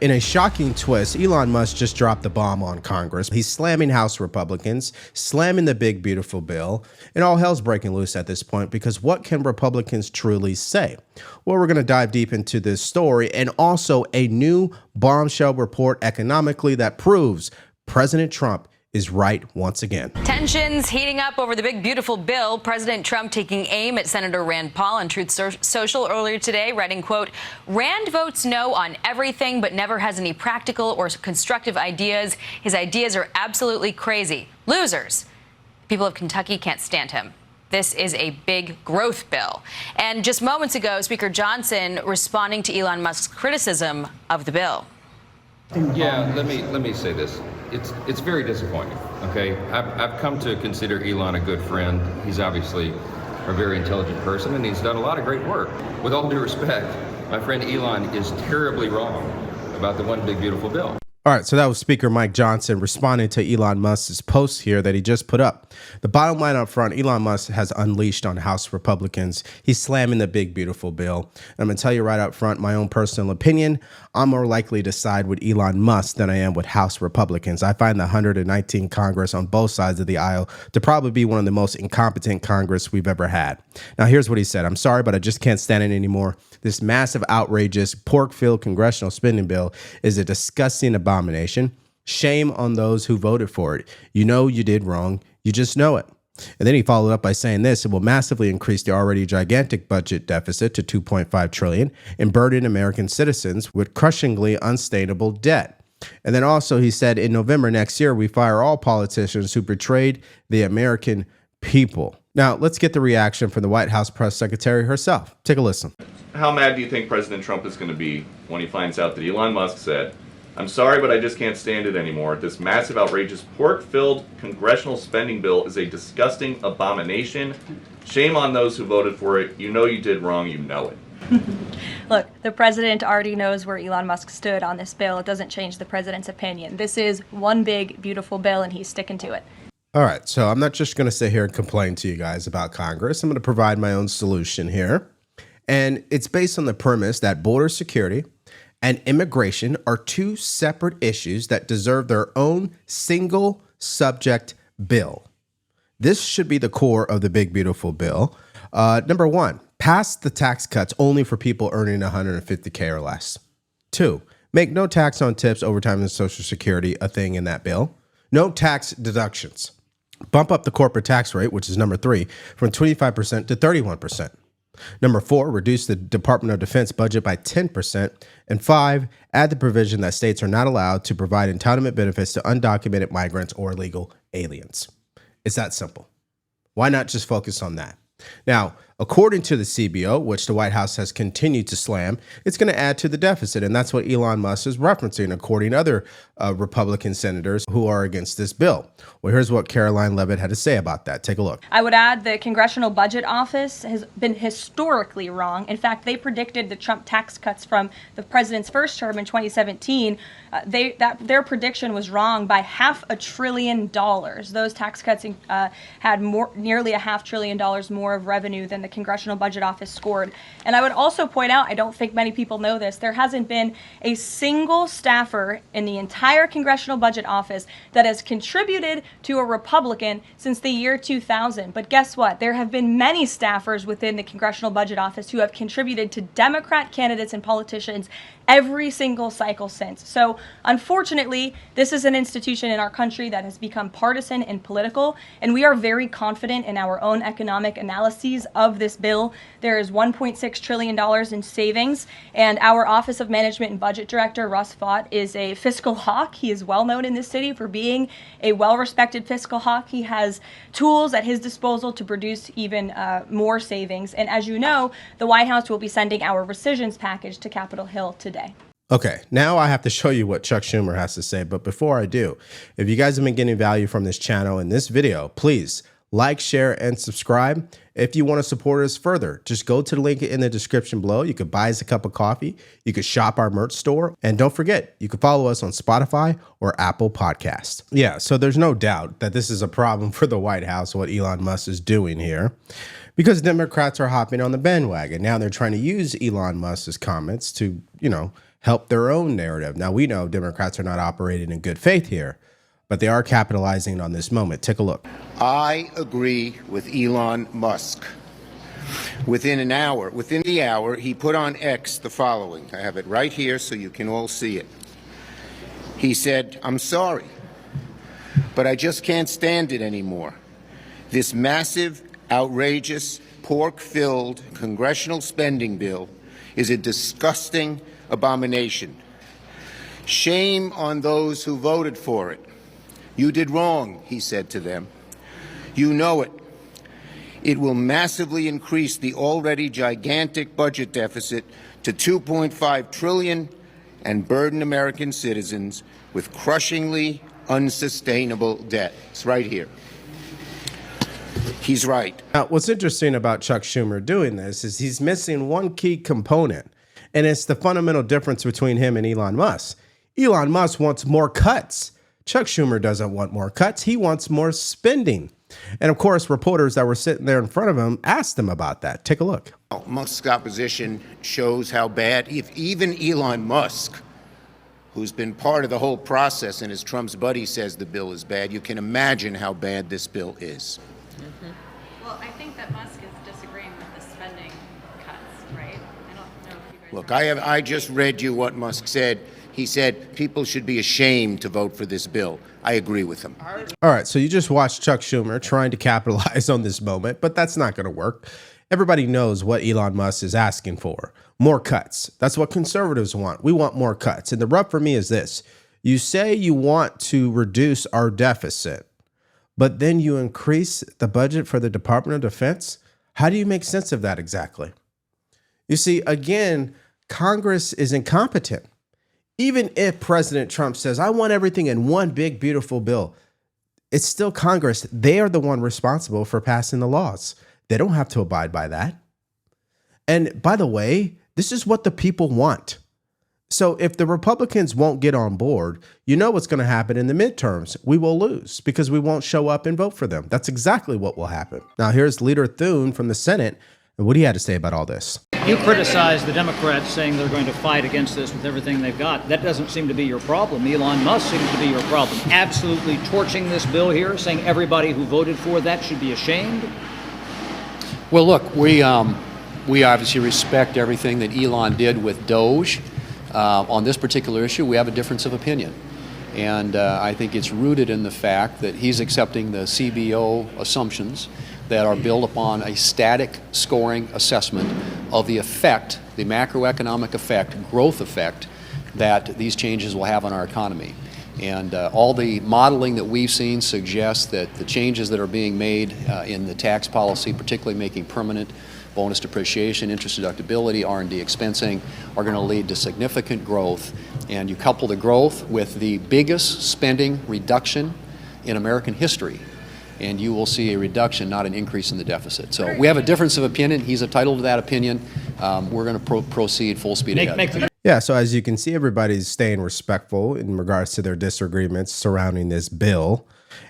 In a shocking twist, Elon Musk just dropped the bomb on Congress. He's slamming House Republicans, slamming the big, beautiful bill, and all hell's breaking loose at this point because what can Republicans truly say? Well, we're going to dive deep into this story and also a new bombshell report economically that proves President Trump is right once again. Tensions heating up over the big, beautiful bill. President Trump taking aim at Senator Rand Paul on Truth Social earlier today, writing, quote, Rand votes no on everything, but never has any practical or constructive ideas. His ideas are absolutely crazy. Losers. People of Kentucky can't stand him. This is a big growth bill. And just moments ago, Speaker Johnson responding to Elon Musk's criticism of the bill. Yeah, let me say this. It's very disappointing. Okay, I've come to consider Elon a good friend. He's obviously a very intelligent person, and he's done a lot of great work. With all due respect, my friend Elon is terribly wrong about the one big beautiful bill. All right, so that was Speaker Mike Johnson responding to Elon Musk's post here that he just put up. The bottom line up front, Elon Musk has unleashed on House Republicans. He's slamming the big, beautiful bill. And I'm going to tell you right up front, my own personal opinion, I'm more likely to side with Elon Musk than I am with House Republicans. I find the 119 Congress on both sides of the aisle to probably be one of the most incompetent Congress we've ever had. Now, here's what he said. I'm sorry, but I just can't stand it anymore. This massive, outrageous, pork-filled congressional spending bill is a disgusting abomination. Shame on those who voted for it. You know you did wrong. You just know it. And then he followed up by saying this: it will massively increase the already gigantic budget deficit to $2.5 trillion and burden American citizens with crushingly unsustainable debt. And then also he said in November next year, we fire all politicians who betrayed the American people. Now, let's get the reaction from the White House press secretary herself. Take a listen. How mad do you think President Trump is going to be when he finds out that Elon Musk said, I'm sorry, but I just can't stand it anymore. This massive, outrageous, pork-filled congressional spending bill is a disgusting abomination. Shame on those who voted for it. You know you did wrong. You know it. Look, the president already knows where Elon Musk stood on this bill. It doesn't change the president's opinion. This is one big, beautiful bill, and he's sticking to it. All right, so I'm not just going to sit here and complain to you guys about Congress. I'm going to provide my own solution here. And it's based on the premise that border security and immigration are two separate issues that deserve their own single subject bill. This should be the core of the big, beautiful bill. Number one, pass the tax cuts only for people earning $150K or less. Two, make no tax on tips, overtime, and Social Security a thing in that bill. No tax deductions. Bump up the corporate tax rate, which is number three, from 25% to 31%. Number four, reduce the Department of Defense budget by 10%. And five, add the provision that states are not allowed to provide entitlement benefits to undocumented migrants or illegal aliens. It's that simple. Why not just focus on that? Now, according to the CBO, which the White House has continued to slam, it's going to add to the deficit. And that's what Elon Musk is referencing, according to other Republican senators who are against this bill. Well, here's what Caroline Leavitt had to say about that. Take a look. I would add the Congressional Budget Office has been historically wrong. In fact, they predicted the Trump tax cuts from the president's first term in 2017. Their prediction was wrong by $500 billion. Those tax cuts had nearly $500 billion more of revenue than the Congressional Budget Office scored. And I would also point out, I don't think many people know this, there hasn't been a single staffer in the entire Congressional Budget Office that has contributed to a Republican since the year 2000. But guess what? There have been many staffers within the Congressional Budget Office who have contributed to Democrat candidates and politicians every single cycle since. So unfortunately, this is an institution in our country that has become partisan and political, and we are very confident in our own economic analyses of this bill. There is $1.6 trillion in savings, and our Office of Management and Budget Director, Russ Vought, is a fiscal hawk. He is well known in this city for being a well-respected fiscal hawk. He has tools at his disposal to produce even more savings. And as you know, the White House will be sending our rescissions package to Capitol Hill today. Okay, now I have to show you what Chuck Schumer has to say. But before I do, if you guys have been getting value from this channel and this video, please like, share, and subscribe. If you want to support us further, just go to the link in the description below. You could buy us a cup of coffee. You could shop our merch store. And don't forget, you can follow us on Spotify or Apple Podcasts. Yeah, so there's no doubt that this is a problem for the White House, what Elon Musk is doing here, because Democrats are hopping on the bandwagon. Now they're trying to use Elon Musk's comments to, help their own narrative. Now, we know Democrats are not operating in good faith here, but they are capitalizing on this moment. Take a look. I agree with Elon Musk. Within the hour, he put on X the following. I have it right here so you can all see it. He said, "I'm sorry, but I just can't stand it anymore. This massive, outrageous, pork-filled congressional spending bill is a disgusting abomination. Shame on those who voted for it. You did wrong," he said to them. "You know it. It will massively increase the already gigantic budget deficit to $2.5 trillion and burden American citizens with crushingly unsustainable debt." It's right here. He's right. Now, what's interesting about Chuck Schumer doing this is he's missing one key component, and it's the fundamental difference between him and Elon Musk. Elon Musk wants more cuts. Chuck Schumer doesn't want more cuts. He wants more spending. And of course, reporters that were sitting there in front of him asked him about that. Take a look. Musk's opposition shows how bad, if even Elon Musk, who's been part of the whole process and is Trump's buddy, says the bill is bad, you can imagine how bad this bill is. Well, I think that Musk is disagreeing with the spending cuts, right? I don't know if you guys Look, I just read you what Musk said. He said people should be ashamed to vote for this bill. I agree with him. All right, so you just watched Chuck Schumer trying to capitalize on this moment, but that's not going to work. Everybody knows what Elon Musk is asking for. More cuts. That's what conservatives want. We want more cuts. And the rub for me is this. You say you want to reduce our deficit, but then you increase the budget for the Department of Defense? How do you make sense of that exactly? You see, again, Congress is incompetent. Even if President Trump says, I want everything in one big, beautiful bill, it's still Congress. They are the one responsible for passing the laws. They don't have to abide by that. And by the way, this is what the people want. So if the Republicans won't get on board, you know what's going to happen in the midterms. We will lose because we won't show up and vote for them. That's exactly what will happen. Now, here's Leader Thune from the Senate. And what he had to say about all this. You criticize the Democrats saying they're going to fight against this with everything they've got. That doesn't seem to be your problem. Elon Musk seems to be your problem. Absolutely torching this bill here, saying everybody who voted for that should be ashamed. Well, look, we obviously respect everything that Elon did with Doge. On this particular issue, we have a difference of opinion. And I think it's rooted in the fact that he's accepting the CBO assumptions that are built upon a static scoring assessment of the effect, the macroeconomic effect, growth effect, that these changes will have on our economy. And all the modeling that we've seen suggests that the changes that are being made in the tax policy, particularly making permanent bonus depreciation, interest deductibility, R&D expensing, are going to lead to significant growth. And you couple the growth with the biggest spending reduction in American history, and you will see a reduction, not an increase in the deficit. So we have a difference of opinion. He's entitled to that opinion. We're going to proceed full speed ahead. Yeah, so as you can see, everybody's staying respectful in regards to their disagreements surrounding this bill,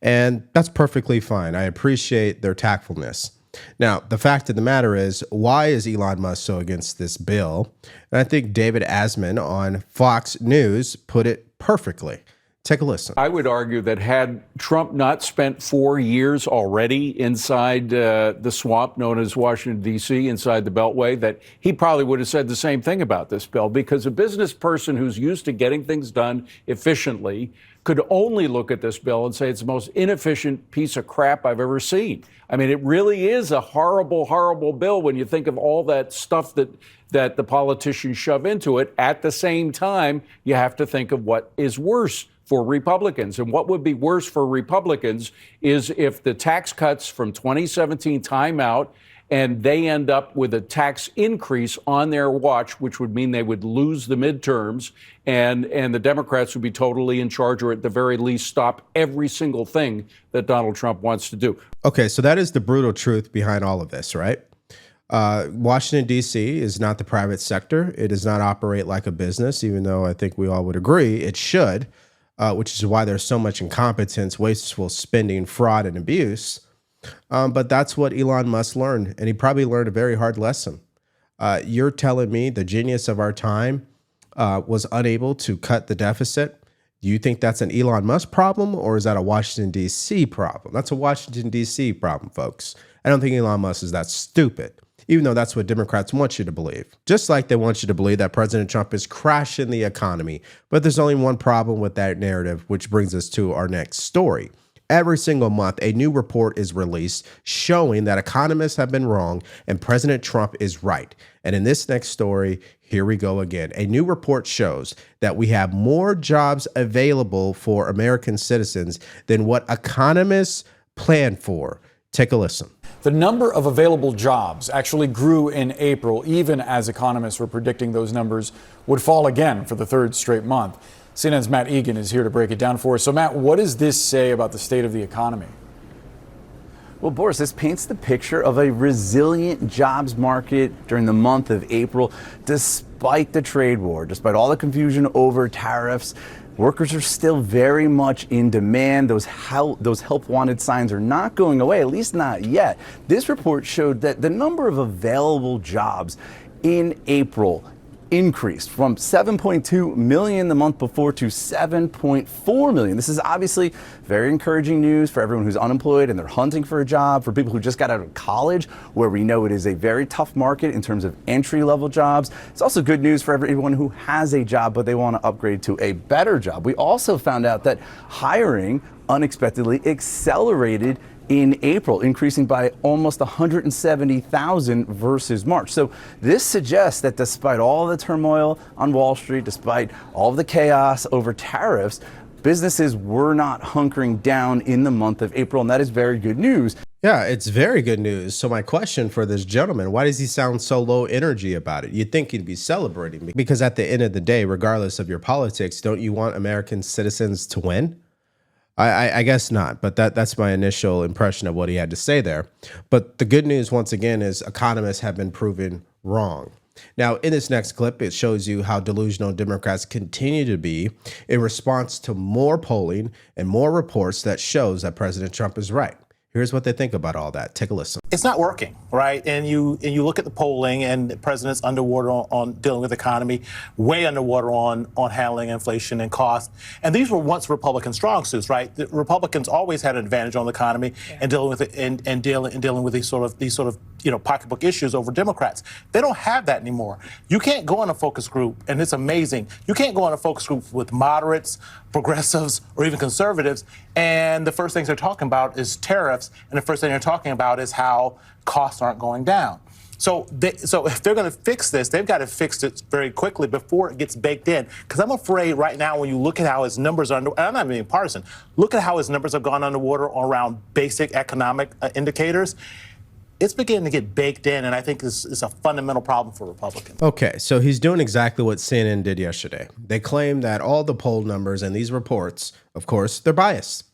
and that's perfectly fine. I appreciate their tactfulness. Now, the fact of the matter is, why is Elon Musk so against this bill? And I think David Asman on Fox News put it perfectly. Take a listen. I would argue that had Trump not spent 4 years already inside the swamp known as Washington, D.C., inside the Beltway, that he probably would have said the same thing about this bill, because a business person who's used to getting things done efficiently could only look at this bill and say it's the most inefficient piece of crap I've ever seen. I mean, it really is a horrible, horrible bill when you think of all that stuff that the politicians shove into it. At the same time, you have to think of what is worse for Republicans. And what would be worse for Republicans is if the tax cuts from 2017 time out and they end up with a tax increase on their watch, which would mean they would lose the midterms, and the Democrats would be totally in charge, or at the very least stop every single thing that Donald Trump wants to do. Okay, so that is the brutal truth behind all of this, right? Washington, D.C. is not the private sector. It does not operate like a business, even though I think we all would agree it should. Which is why there's so much incompetence, wasteful spending, fraud, and abuse. But that's what Elon Musk learned, and he probably learned a very hard lesson. You're telling me the genius of our time was unable to cut the deficit. Do you think that's an Elon Musk problem, or is that a Washington, D.C. problem? That's a Washington, D.C. problem, folks. I don't think Elon Musk is that stupid, even though that's what Democrats want you to believe. Just like they want you to believe that President Trump is crashing the economy. But there's only one problem with that narrative, which brings us to our next story. Every single month, a new report is released showing that economists have been wrong and President Trump is right. And in this next story, here we go again. A new report shows that we have more jobs available for American citizens than what economists planned for. Take a listen. The number of available jobs actually grew in April, even as economists were predicting those numbers would fall again for the third straight month. CNN's Matt Egan is here to break it down for us. So, Matt, what does this say about the state of the economy? Well, Boris, this paints the picture of a resilient jobs market during the month of April, despite the trade war, despite all the confusion over tariffs. Workers are still very much in demand. Those help wanted signs are not going away, at least not yet. This report showed that the number of available jobs in April increased from 7.2 million the month before to 7.4 million. This is obviously very encouraging news for everyone who's unemployed and they're hunting for a job, for people who just got out of college, where we know it is a very tough market in terms of entry-level jobs. It's also good news for everyone who has a job, but they want to upgrade to a better job. We also found out that hiring unexpectedly accelerated in April, increasing by almost 170,000 versus March. So this suggests that despite all the turmoil on Wall Street, despite all of the chaos over tariffs, businesses were not hunkering down in the month of April, and that is very good news. Yeah, it's very good news. So my question for this gentleman, why does he sound so low energy about it? You'd think he'd be celebrating, because at the end of the day, regardless of your politics, don't you want American citizens to win? I guess not, but that's my initial impression of what he had to say there. But the good news, once again, is economists have been proven wrong. Now, in this next clip, it shows you how delusional Democrats continue to be in response to more polling and more reports that shows that President Trump is right. Here's what they think about all that. Take a listen. It's not working, right? And you look at the polling, and the president's underwater on dealing with the economy, way underwater on handling inflation and cost. And these were once Republican strong suits, right? The Republicans always had an advantage on the economy and dealing with it and dealing with these sort of pocketbook issues over Democrats. They don't have that anymore. You can't go on a focus group, and it's amazing. You can't go on a focus group with moderates, progressives, or even conservatives, and the first things they're talking about is tariffs, and the first thing they're talking about is how costs aren't going down. So if they're going to fix this, they've got to fix it very quickly before it gets baked in. Because I'm afraid right now, when you look at how his numbers are, and I'm not being partisan, look at how his numbers have gone underwater around basic economic indicators. It's beginning to get baked in, and I think this is a fundamental problem for Republicans. Okay, so he's doing exactly what CNN did yesterday. They claim that all the poll numbers and these reports, of course, they're biased.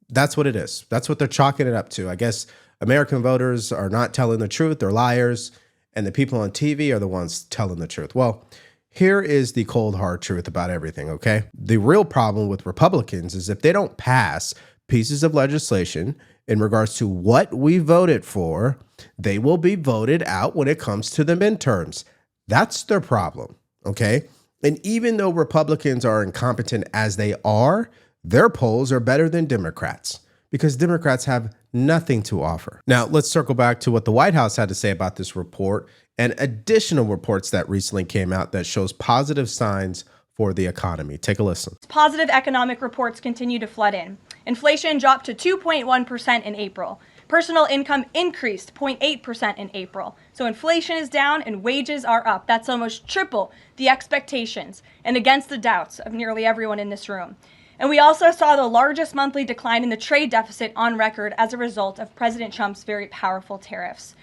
That's what it is. That's what they're chalking it up to. I guess American voters are not telling the truth. They're liars. And the people on TV are the ones telling the truth. Well, here is the cold, hard truth about everything, okay? The real problem with Republicans is if they don't pass pieces of legislation in regards to what we voted for, they will be voted out when it comes to the midterms. That's their problem, okay? And even though Republicans are incompetent as they are, their polls are better than Democrats because Democrats have nothing to offer. Now, let's circle back to what the White House had to say about this report and additional reports that recently came out that shows positive signs for the economy. Take a listen. Positive economic reports continue to flood in. Inflation dropped to 2.1% in April. Personal income increased 0.8% in April. So inflation is down and wages are up. That's almost triple the expectations and against the doubts of nearly everyone in this room. And we also saw the largest monthly decline in the trade deficit on record as a result of President Trump's very powerful tariffs.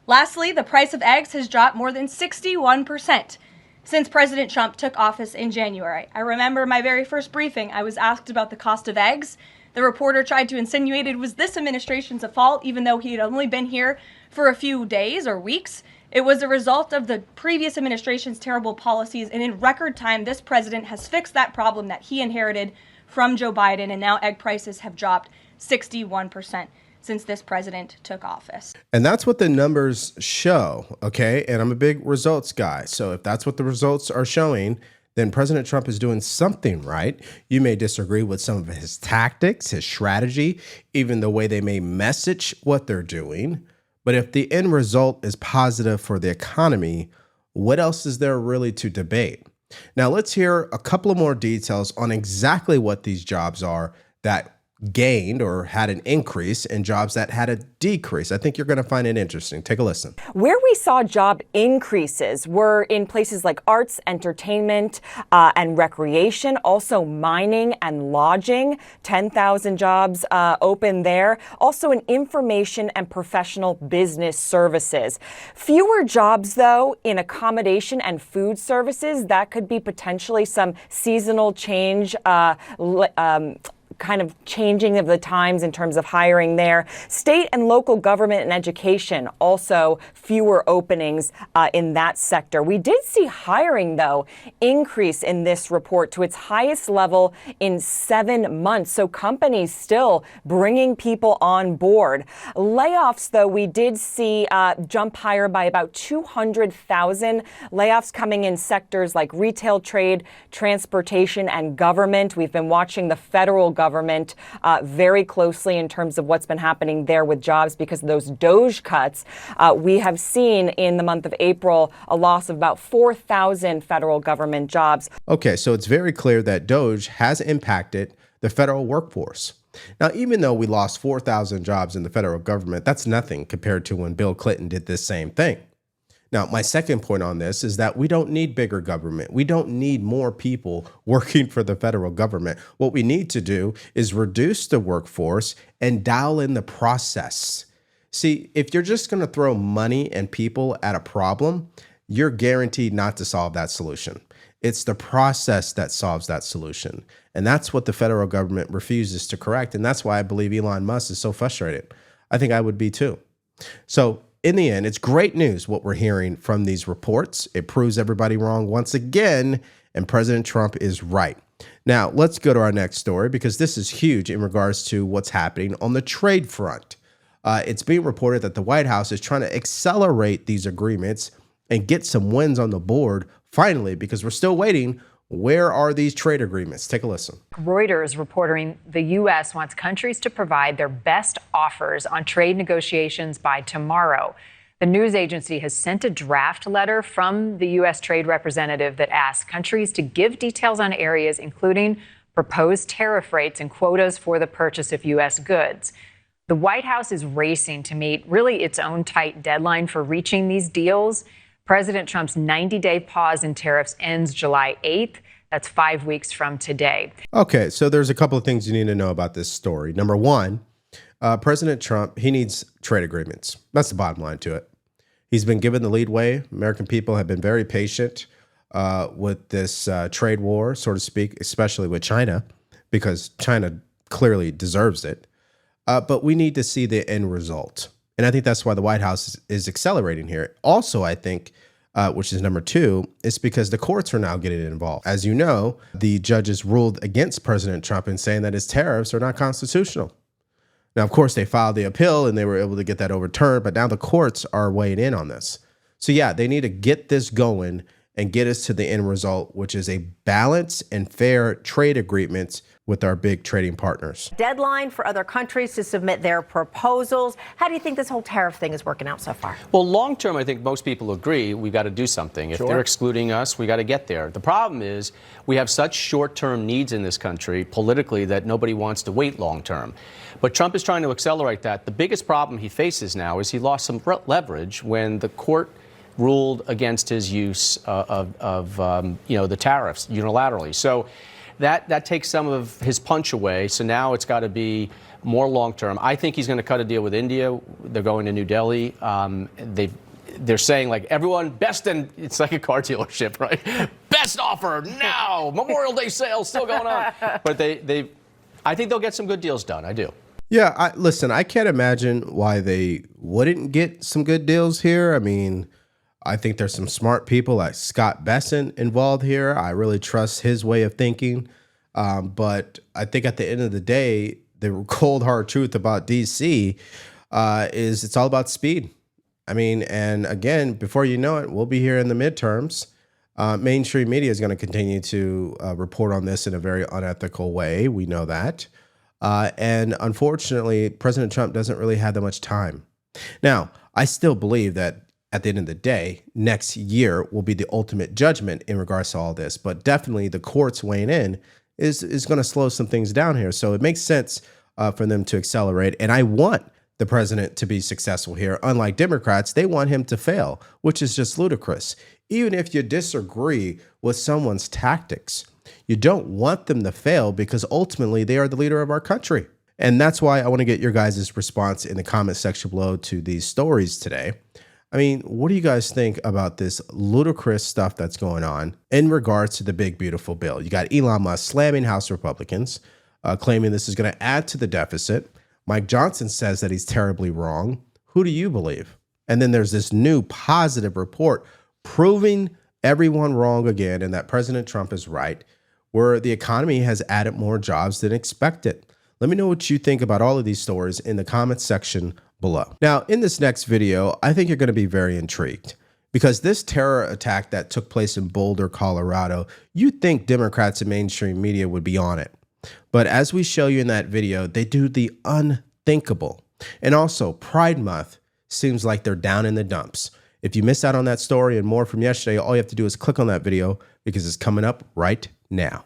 Lastly, the price of eggs has dropped more than 61% since President Trump took office in January. I remember my very first briefing, I was asked about the cost of eggs. The reporter tried to insinuate it was this administration's fault, even though he had only been here for a few days or weeks. It was a result of the previous administration's terrible policies, and in record time, this president has fixed that problem that he inherited from Joe Biden, and now egg prices have dropped 61% since this president took office. And that's what the numbers show, okay? And I'm a big results guy. So if that's what the results are showing, then President Trump is doing something right. You may disagree with some of his tactics, his strategy, even the way they may message what they're doing. But if the end result is positive for the economy, what else is there really to debate? Now, let's hear a couple of more details on exactly what these jobs are that gained or had an increase and jobs that had a decrease. I think you're going to find it interesting. Take a listen. Where we saw job increases were in places like arts, entertainment, and recreation, also mining and lodging, 10,000 jobs open there. Also in information and professional business services. Fewer jobs, though, in accommodation and food services. That could be potentially some seasonal change, kind of changing of the times in terms of hiring there. State and local government and education, also fewer openings in that sector. We did see hiring, though, increase in this report to its highest level in 7 months. So companies still bringing people on board. Layoffs, though, we did see jump higher by about 200,000. Layoffs coming in sectors like retail, trade, transportation, and government. We've been watching the federal government very closely in terms of what's been happening there with jobs because of those DOGE cuts. We have seen in the month of April a loss of about 4,000 federal government jobs. Okay, so it's very clear that DOGE has impacted the federal workforce. Now, even though we lost 4,000 jobs in the federal government, that's nothing compared to when Bill Clinton did this same thing. Now, my second point on this is that we don't need bigger government. We don't need more people working for the federal government. What we need to do is reduce the workforce and dial in the process. See, if you're just going to throw money and people at a problem, you're guaranteed not to solve that solution. It's the process that solves that solution. And that's what the federal government refuses to correct. And that's why I believe Elon Musk is so frustrated. I think I would be too. So, in the end, it's great news what we're hearing from these reports. It proves everybody wrong once again, and President Trump is right. Now, let's go to our next story because this is huge in regards to what's happening on the trade front. It's being reported that the White House is trying to accelerate these agreements and get some wins on the board finally, because we're still waiting. Where are these trade agreements? Take a listen. Reuters reporting the U.S. wants countries to provide their best offers on trade negotiations by tomorrow. The news agency has sent a draft letter from the U.S. trade representative that asks countries to give details on areas including proposed tariff rates and quotas for the purchase of U.S. goods. The White House is racing to meet really its own tight deadline for reaching these deals. President Trump's 90-day pause in tariffs ends July 8th. That's 5 weeks from today. Okay, so there's a couple of things you need to know about this story. Number one, President Trump, he needs trade agreements. That's the bottom line to it. He's been given the lead way. American people have been very patient with this trade war, so to speak, especially with China, because China clearly deserves it. But we need to see the end result. And I think that's why the White House is accelerating here. Also, I think, which is number two, is because the courts are now getting involved. As you know, the judges ruled against President Trump in saying that his tariffs are not constitutional. Now, of course, they filed the appeal and they were able to get that overturned, but now the courts are weighing in on this. So yeah, they need to get this going and get us to the end result, which is a balanced and fair trade agreements with our big trading partners. Deadline for other countries to submit their proposals. How do you think this whole tariff thing is working out so far? Well, long term, I think most people agree we've got to do something. If they're excluding us, we got to get there. The problem is we have such short-term needs in this country politically that nobody wants to wait long term. But Trump is trying to accelerate that. The biggest problem he faces now is he lost some leverage when the court ruled against his use of the tariffs unilaterally. So that takes some of his punch away. So now it's got to be more long term. I think he's going to cut a deal with India. They're going to New Delhi. They're saying like everyone best, and it's like a car dealership, right? Best offer now. Memorial Day sale still going on. But I think they'll get some good deals done. I do. Yeah, listen, I can't imagine why they wouldn't get some good deals here. I mean, I think there's some smart people like Scott Bessent involved here. I really trust his way of thinking. But I think at the end of the day, the cold, hard truth about D.C. Is it's all about speed. I mean, and again, before you know it, we'll be here in the midterms. Mainstream media is going to continue to report on this in a very unethical way. We know that. And unfortunately, President Trump doesn't really have that much time. Now, I still believe that at the end of the day, next year will be the ultimate judgment in regards to all this. But definitely the courts weighing in is going to slow some things down here. So it makes sense for them to accelerate. And I want the president to be successful here. Unlike Democrats, they want him to fail, which is just ludicrous. Even if you disagree with someone's tactics, you don't want them to fail because ultimately they are the leader of our country. And that's why I want to get your guys' response in the comment section below to these stories today. I mean, what do you guys think about this ludicrous stuff that's going on in regards to the big, beautiful bill? You got Elon Musk slamming House Republicans, claiming this is going to add to the deficit. Mike Johnson says that he's terribly wrong. Who do you believe? And then there's this new positive report proving everyone wrong again and that President Trump is right, where the economy has added more jobs than expected. Let me know what you think about all of these stories in the comments section below. Now, in this next video, I think you're going to be very intrigued because this terror attack that took place in Boulder, Colorado, you'd think Democrats and mainstream media would be on it. But as we show you in that video, they do the unthinkable. And also, Pride Month seems like they're down in the dumps. If you missed out on that story and more from yesterday, all you have to do is click on that video because it's coming up right now.